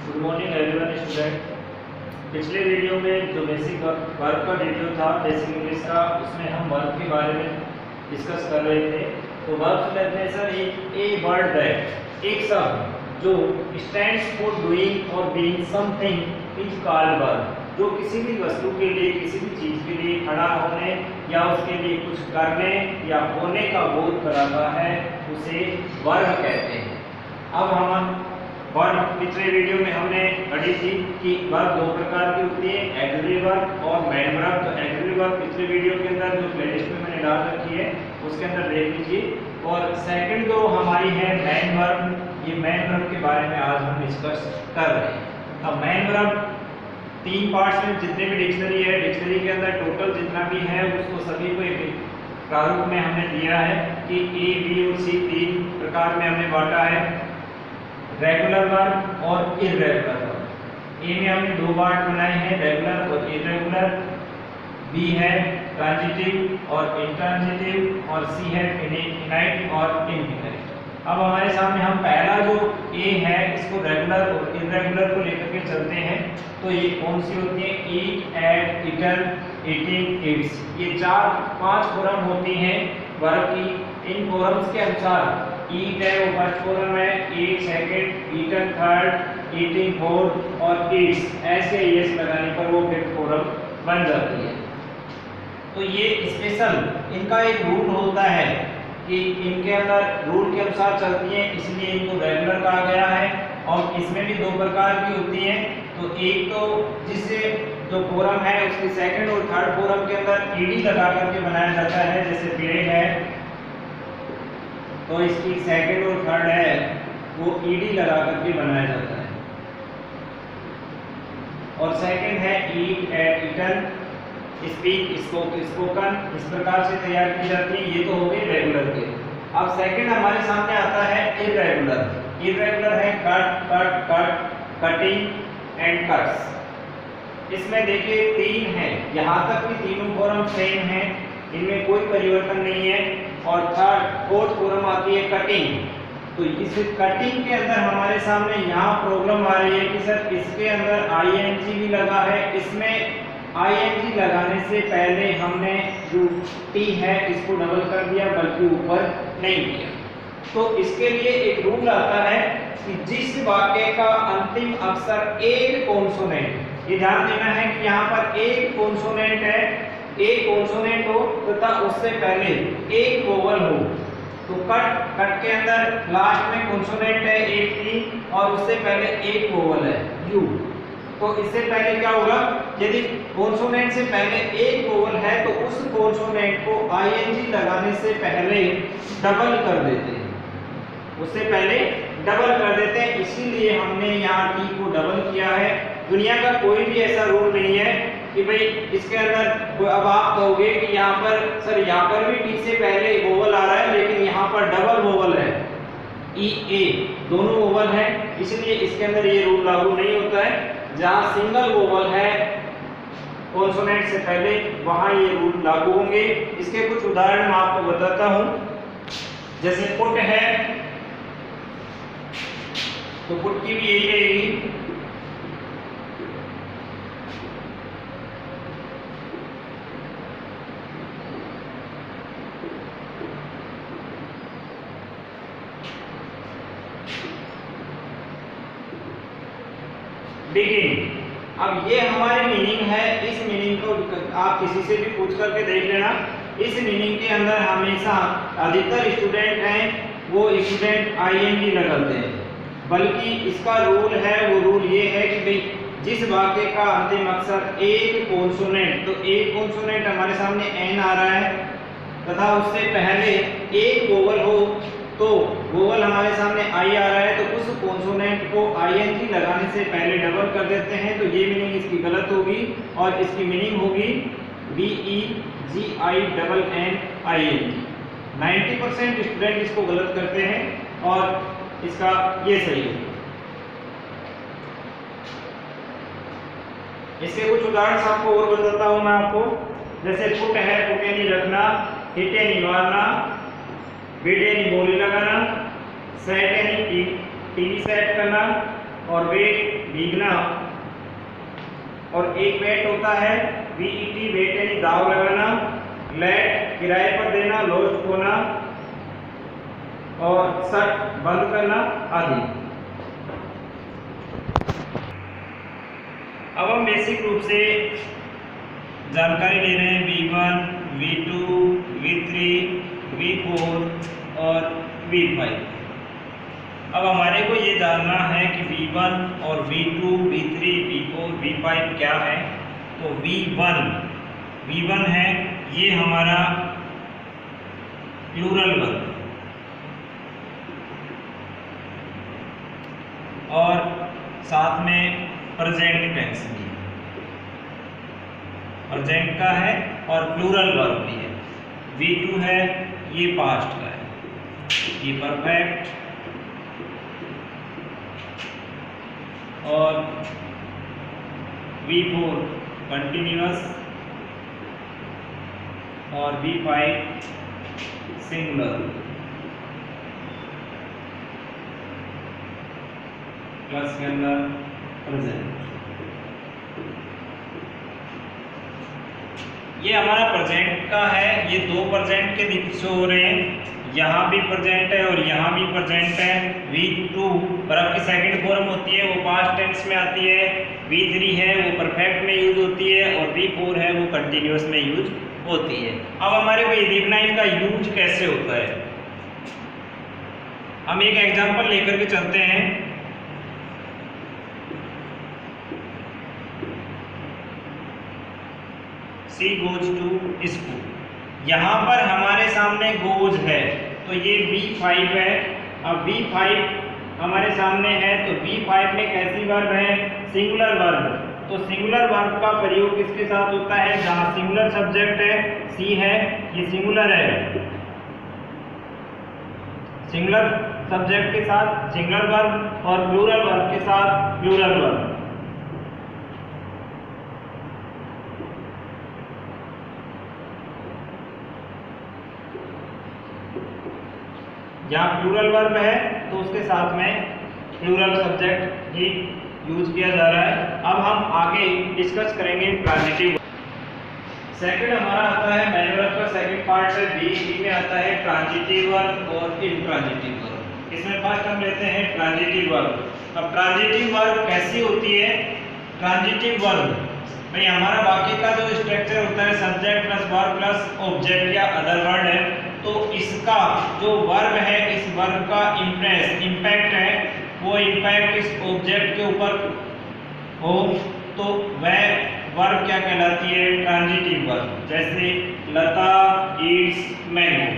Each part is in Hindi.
Good morning everyone student. पिछले वीडियो में जो बेसिक वर्क का वीडियो था बेसिक इंग्लिश का, उसमें हम वर्क के बारे में डिस्कस कर रहे थे। तो वर्ब से लेते हैं सर ए वर्ड दैट, एक शब्द जो स्टैंड्स फॉर डूइंग और being something is called verb. जो किसी भी वस्तु के लिए, किसी भी चीज़ के लिए खड़ा होने या उसके लिए कुछ करने या होने का बोध कराता है, उसे वर्ब कहते हैं। अब हम वर्ब पिछले वीडियो में हमने पढ़ी थी कि वर्ब दो प्रकार की होती है, ऑक्सिलरी वर्ब और मेन वर्ब। तो ऑक्सिलरी वर्ब पिछले वीडियो के अंदर जो प्लेलिस्ट में मैंने डाल रखी है उसके अंदर देख लीजिए। और सेकंड जो हमारी है मेन वर्ब, ये मेन वर्ब के बारे में आज हम डिस्कस कर रहे हैं। अब मेन वर्ब तीन पार्ट्स में, जितने भी डिक्शनरी है, डिक्शनरी के अंदर टोटल जितना भी है उसको सभी को एक प्रारूप में हमने दिया है कि ए, बी और सी तीन प्रकार में हमने बांटा है, रेगुलर वर्ब और इर्रेगुलर वर्ब। ए में हमने दो पार्ट बनाए हैं, रेगुलर और इर्रेगुलर। बी है ट्रांजिटिव और इंट्रांजिटिव और सी है फिनाइट और इनफिनाइट। अब हमारे सामने हम पहला जो ए है इसको रेगुलर और इर्रेगुलर को लेकर के चलते हैं। तो ये कौन सी होती है? ईट, एट, ईटन, ईटिंग, ईट्स। ये चार पांच फॉर्म होती हैं वर्ब की। इन फॉर्म्स के अनुसार ईट है वो फर्स्ट फॉर्म है, eat second, eaten third, eating fourth और ईट्स ऐसे एस लगाने पर वो फिफ्थ फॉर्म बन जाती है। तो ये स्पेशल इनका एक रूल होता है कि इनके अंदर रूल के अनुसार चलती है, इसलिए इनको रेगुलर कहा गया है। और इसमें भी दो प्रकार की होती है। तो एक तो जिससे जो फॉर्म है उसके सेकंड और थर्ड फॉर्म के अंदर ईडी लगा करके बनाया जाता है, जैसे प्ले है तो इसकी सेकंड और थर्ड है वो ईडी लगा करके बनाया जाता है। और सेकंड है ईट, एट, ईटन, स्पीक, स्पोकन, इस प्रकार से तैयार की जाती है। ये तो हो गए रेगुलर के। अब सेकंड हमारे सामने आता है इर्रेगुलर। इर्रेगुलर है cut, cut, cut, cutting and cuts. इसमें देखिए तीन है, यहाँ तक भी तीनों फॉर्म सेम है, इनमें कोई परिवर्तन नहीं है। और थर्ड फोर्थ फॉर्म आती है कटिंग। तो इस कटिंग के अंदर हमारे सामने यहाँ प्रॉब्लम आ रही है कि सर इसके अंदर आईएनजी भी लगा है। इसमें आईएनजी लगाने से पहले हमने जो टी है इसको डबल कर दिया, बल्कि ऊपर नहीं किया। तो इसके लिए एक रूल आता है कि जिस वाक्य का अंतिम अक्षर एक कॉन्सोनेंट, ये ध्यान देना है कि यहाँ पर एक कॉन्सोनेंट है, एक कॉन्सोनेंट हो तथा उससे पहले एक वोवल हो। तो कट के अंदर लास्ट में कॉन्सोनेंट है एक टी और उससे पहले एक वोवल है यू। तो इससे पहले क्या होगा, यदि कॉन्सोनेंट से पहले एक वोवल है तो उस कॉन्सोनेंट को आईएनजी लगाने से पहले डबल कर देते हैं, उससे पहले डबल कर देते हैं। इसीलिए हमने यहाँ टी को डबल किया है। दुनिया का कोई भी ऐसा रूल नहीं है कि भाई इसके अंदर अब आप कहोगे कि यहाँ पर सर यहाँ पर भी टी से पहले वोवल आ रहा है लेकिन यहाँ पर डबल वोवल है, ई ए दोनों वोवल है, इसलिए इसके अंदर ये रूल लागू नहीं होता है। जहाँ सिंगल वोवल है कॉन्सोनेंट से पहले वहाँ ये रूल लागू होंगे। इसके कुछ उदाहरण मैं आपको बताता हूँ। जैसे पुट है तो पुट की भी यही रहेगी। बिगिन, अब ये हमारी मीनिंग है। इस मीनिंग को आप किसी से भी पूछ करके देख लेना। इस मीनिंग के अंदर हमेशा अधिकतर स्टूडेंट हैं वो स्टूडेंट आईएनजी लगाते हैं, बल्कि इसका रूल है, वो रूल ये है कि भाई जिस वाक्य का अंतिम अक्षर एक कॉन्सोनेंट, तो एक कॉन्सोनेंट हमारे सामने एन आ रहा है तथा उससे पहले एक वोवल हो, तो वोवल हमारे सामने आई आ रहा है तो उस कॉन्सोनेंट को आईएनजी लगाने से पहले डबल कर देते हैं। तो ये मीनिंग इसकी गलत होगी और इसकी मीनिंग होगी B E G I double N I N G. 90% student इसको गलत करते हैं और इसका ये सही है। इसके कुछ उदाहरण आपको और बताता हूँ मैं आपको। जैसे पुट है, पुटे नहीं रखना, हिटे नहीं मारना, बीटे नहीं बोली लगाना, सेट यानी टीवी सेट करना, और वेट भीगना, और एक वेट होता है वीईटी वेट यानी दाव लगाना, लेट किराए पर देना, लोस्ट होना, और शट बंद करना आदि। अब हम बेसिक रूप से जानकारी ले रहे हैं V1, V2, V3, V4 और V5। अब हमारे को ये जानना है कि V1 और V2, V3, V4, V5 क्या है। तो V1 है ये हमारा प्लूरल वर्ब, और साथ में प्रेजेंट टेंस भी है, प्रेजेंट का है और प्लूरल वर्ब भी है। V2 है ये पास्ट का है, ये परफेक्ट, और V4 कंटिन्यूअस, और V5 सिंगुलर प्लस के अंदर प्रेजेंट। ये हमारा प्रेजेंट का है, ये दो प्रेजेंट के शो हो रहे हैं, यहाँ भी प्रेजेंट है और यहाँ भी प्रेजेंट है। V2 वर्ब की सेकंड फॉर्म होती है, वो पास्ट टेंस में आती है। V3 है वो परफेक्ट में यूज होती है, और V4 है वो कंटिन्यूअस में यूज होती है। अब हमारे को ये देखना है इनका यूज कैसे होता है। हम एक एग्जांपल लेकर के चलते हैं। She goes to school। यहाँ पर हमारे सामने गोज है तो ये V5 है। अब V5 हमारे सामने है तो V5 में कैसी वर्ब है, सिंगुलर वर्ब। तो सिंगुलर वर्ब का प्रयोग किसके साथ होता है, जहाँ सिंगुलर सब्जेक्ट है, सी है, ये सिंगुलर है, सिंगुलर सब्जेक्ट के साथ सिंगुलर वर्ब और प्लूरल वर्ब के साथ प्लूरल वर्ब। यहाँ प्लूरल वर्ब है तो उसके साथ में प्लूरल सब्जेक्ट ही यूज किया जा रहा है। अब हम आगे डिस्कस करेंगे ट्रांजिटिव। सेकंड हमारा आता है मैन वर्ब का सेकंड पार्ट है बी में आता है ट्रांजिटिव वर्ब और इंट्रांजिटिव वर्ब। इसमें फर्स्ट हम लेते हैं ट्रांजिटिव वर्ब। अब ट्रांजिटिव वर्ब कैसी होती है, ट्रांजिटिव वर्ब भाई हमारा वाक्य का जो स्ट्रक्चर होता है subject plus verb plus object या अदर वर्ड है, तो इसका जो वर्ब है इस वर्ब का इम्पैक्ट है वो इम्पैक्ट इस ऑब्जेक्ट के ऊपर हो तो वह वर्ब क्या कहलाती है, ट्रांजिटिव वर्ब। जैसे लता ईट्स मैंगो,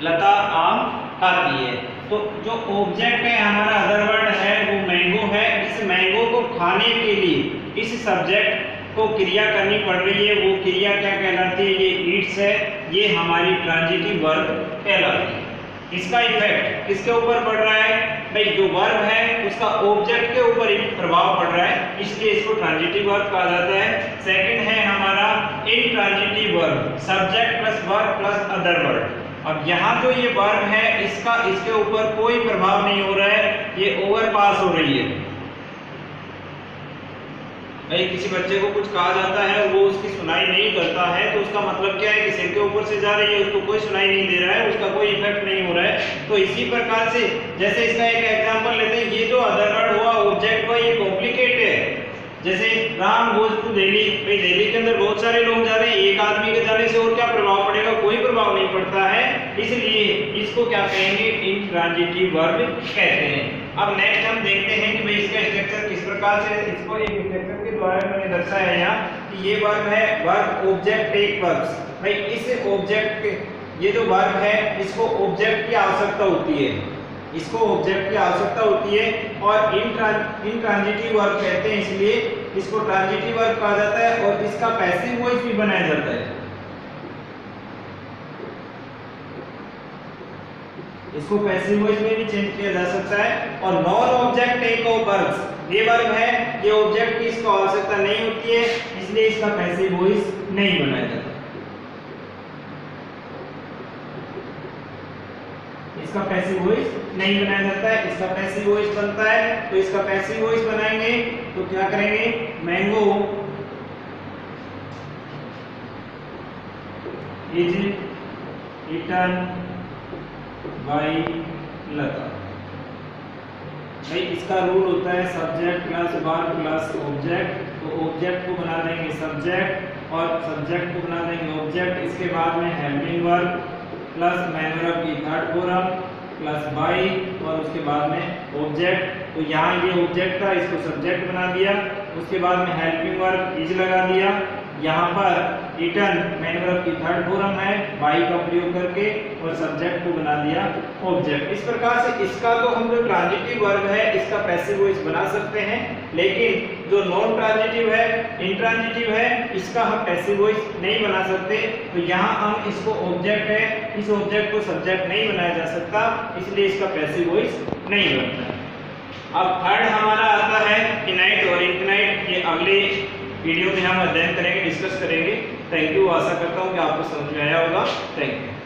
लता आम खाती है, तो जो ऑब्जेक्ट है हमारा अदर वर्ड है वो मैंगो है। इस मैंगो को खाने के लिए इस सब्जेक्ट को क्रिया करनी पड़ रही है, वो क्रिया क्या कहलाती है, ये ईट्स है, ये हमारी ट्रांजिटिव वर्ब कहलाती है। इसका इफेक्ट किसके ऊपर पड़ रहा है, भाई जो वर्ब है उसका ऑब्जेक्ट के ऊपर ही प्रभाव पड़ रहा है, इसलिए इसको ट्रांजिटिव वर्ब कहा जाता है। सेकंड है हमारा intransitive verb, subject plus verb plus other word. अब यहाँ जो ये वर्ब है इसका इसके ऊपर कोई प्रभाव नहीं हो रहा है, ये ओवर पास हो रही है। भाई किसी बच्चे को कुछ कहा जाता है वो उसकी सुनाई नहीं करता है तो उसका मतलब क्या है कि सिर के ऊपर से जा रही है, उसको कोई सुनाई नहीं दे रहा है, उसका कोई इफेक्ट नहीं हो रहा है। तो इसी प्रकार से जैसे इसका एक एग्जांपल लेते हैं, ये जो अदर वर्ड हुआ ऑब्जेक्ट हुआ ये कॉम्प्लिकेट है। जैसे राम गोज टू दिल्ली, भाई दिल्ली के अंदर बहुत सारे लोग जा रहे हैं, एक आदमी के जाने से और क्या प्रभाव पड़ेगा, कोई प्रभाव नहीं पड़ता है, इसलिए इसको क्या कहेंगे, इंट्रांजिटिव वर्ब कहते हैं। अब नेक्स्ट हम देखते हैं कि भाई इसका स्ट्रक्चर किस प्रकार से, इसको एक स्ट्रक्चर के द्वारा मैंने दर्शाया है यहाँ कि ये वर्ब है वर्ब ऑब्जेक्ट टेक वर्ब्स। भाई इस ऑब्जेक्ट के ये जो वर्ब है इसको ऑब्जेक्ट की आवश्यकता होती है, इसको ऑब्जेक्ट की आवश्यकता होती है और इंट्रांजिटिव वर्ब कहते हैं, इसलिए इसको ट्रांजिटिव वर्ब कहा जाता है और इसका पैसिव वॉइस भी बनाया जाता है। इसको पैसिव वॉइस में भी चेंज किया जा सकता है। और non object take of verbs, ये वर्ब है ये ऑब्जेक्ट की इसको आवश्यकता नहीं होती है, इसलिए इसका पैसिव वॉइस नहीं बनाया जाता। इसका पैसिव वॉइस नहीं बनाया जाता है, इसका पैसिव वॉइस बनता है। तो इसका पैसिव वॉइस बनाएंगे तो क्या करेंगे, मैंगो इज ईटन बाय लता। भाई इसका रूल होता है subject plus verb plus object. तो ऑब्जेक्ट को बना देंगे सब्जेक्ट और सब्जेक्ट को बना देंगे ऑब्जेक्ट। इसके बाद में helping verb plus man verb की थर्ड फॉर्म प्लस बाय और उसके बाद में ऑब्जेक्ट। तो यहाँ ये ऑब्जेक्ट था, इसको सब्जेक्ट बना दिया। उसके बाद में हेल्पिंग वर्ब इज लगा दिया। यहाँ पर ईटन मैन वर्ब की थर्ड फॉर्म है, बाय का प्रयोग करके और सब्जेक्ट को बना दिया ऑब्जेक्ट। इस प्रकार से इसका तो हम जो ट्रांजिटिव वर्ब है इसका पैसिव वॉइस बना सकते हैं, लेकिन जो नॉन ट्रांजिटिव है, इंट्रांजिटिव है, इसका हम पैसिव वॉइस नहीं बना सकते। तो यहाँ हम इसको ऑब्जेक्ट है, इस ऑब्जेक्ट को सब्जेक्ट नहीं बनाया जा सकता, इसलिए इसका पैसिव वॉइस नहीं बनता है। अब थर्ड हमारा आता है इनाइट और इंफिनाइट। ये अगले वीडियो में हम अध्ययन करेंगे, डिस्कस करेंगे। Thank you. आशा करता हूँ कि आपको समझ में आया होगा। Thank you.